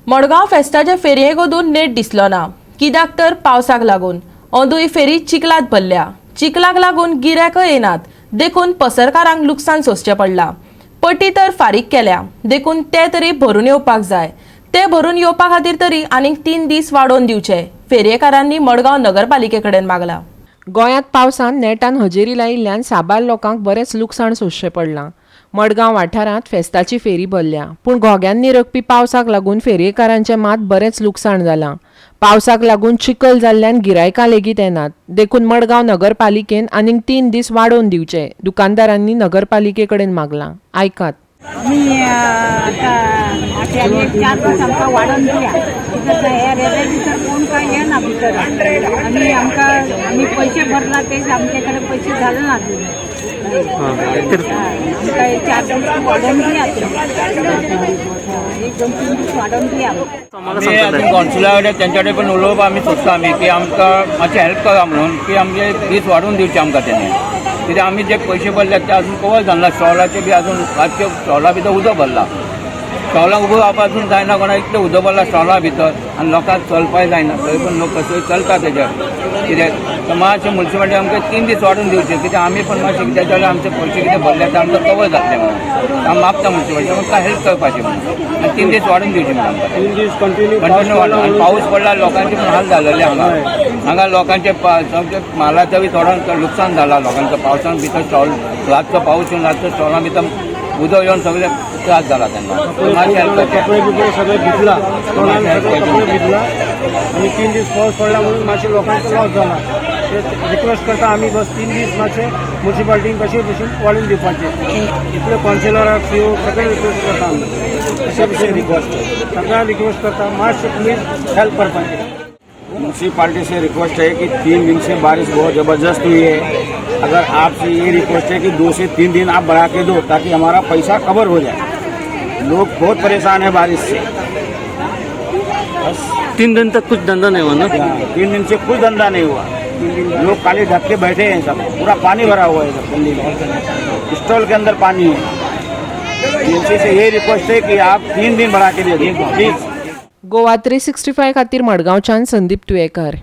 मडगांव फेस्ताचे फेरयेक वचून नेट दिसलो ना, कित्याक तर पावसाक लागून अंदूय फेरी चिखलात भरल्या। चिखलाक लागून गिरायकय येनात, देखून पसरकारांक लुकसाण सोंसचें पडलां। पटी तर फारीक केल्या, देखून ते तरी भरून येवपाक जाय। ते भरून येवपा खातीर तरी आनीक 3 दीस वाडोवन दिवचे, फेरयेकारांनी मडगांव नगरपालिके कडेन मागला। गोंयांत पावसान नेटान हजेरी लायिल्ल्यान साबार लोकांक बरेंच लुकसाण सोंसचें पडलां। मडगांव वाठारांत फेस्ताची फेरी भरल्या, पूण घोग्यांनी रकपी पावसाक लागून फेरयेकारांचें मात बरेंच लुकसाण जालां। पावसाक लागून चिखल जाल्ल्यान गिरायकां लेगीत येनात, देखून मडगांव नगरपालिकेन आनीक 3 दीस वाडोवन दिवचे, दुकानदारांनी नगरपालिके कडेन मागलां। आयकात। आम्ही आता 4 आमकां वाडोवन दिल्या, कित्याक हे रेल्वे भितर कोण काय येना भितर आनी आमी पयशे भरला तेच आमचे कडेन पयशे झाले ना अजून। आमकां 4 दीस वाडोवन दिया, 1-2-3 दीस वाडोवन दिया। आमी आतां कौन्सिलर तेंच्या कडेन पण उलोवपा आमी सोदता आमी की आमकां मातशें हेल्प करा म्हणून, की आमचे दीस वाडोवन दिवचे आमकां तेणे, कित्याक आमी जे पयशे भरले ते अजून कवर जालना। स्टॉलाचे बी अजून रातचे स्टॉला भितर उदक भरला, स्टॉलाक उबो रावपा अजून जायना कोणा, इतलें उदक भरला स्टॉला भितर आनी लोकांक चलपाक जायना। थंय पण लोक कशे चलता तेजेर, कित्याक मातशें म्युनिसिपालिटी आमकां 3 दीस वाडोवन दिवचे, कित्याक आमी पण मातशें कितें जाल्यार आमचे पयशे कितें भरले ते आमकां कवर जातले म्हणून हांव मागता म्युनिसिपालिटी आमकां हेल्प करपाचें म्हणून, आनी 3 दीस वाडोवन दिवचे म्हणून आमकां 3 दीस कंटिन्यू वाडोवन। आनी पावस पडला लोकांचे पण हाल जालेले हांगा लोकांचे सगळे मालाचो बी थोडो लुकसाण जाला लोकांचो। पावसान भितर स्टॉल रातचो पावस येवन रातचो स्टॉला भितर उदक येवन सगळे त्रास जाला तेन्ना मातशें हेल्प कपडे बिपडे सगळे भिजला, कपडे भिजला आनी 3 दीस पावस पडला म्हणून मातशें लोकांचो लॉस जाला। रिक्वेस्ट करता आमी बस 3 दीस मातशें म्युनिसिपालिटीन कशें भशेन वाडोवन दिवपाचें, इतले कौन्सिलराक सीओ सगळे रिक्वेस्ट करता आमी, अशें भशेन रिक्वेस्ट सगळ्यांक रिक्वेस्ट करता मातशें प्लीज हेल्प करपाचें। म्यूनसिपाल्टी से रिक्वेस्ट है कि 3 दिन से बारिश बहुत ज़बरदस्त हुई है। अगर आपसे ये रिक्वेस्ट है कि 2 से 3 दिन आप बढ़ा के दो ताकि हमारा पैसा कवर हो जाए। लोग बहुत परेशान है बारिश से। बस 3 दिन तक कुछ धंधा नहीं हुआ ना? 3 दिन से कुछ धंधा नहीं हुआ। लोग खाली ढक के बैठे हैं, सब पूरा पानी भरा हुआ है, सब गली में स्टॉल के अंदर पानी है। एमसी से ये रिक्वेस्ट है कि आप 3 दिन बढ़ा के दे दो प्लीज। गोवा 365 खातीर मडगांवच्यान संदीप तुयेकर।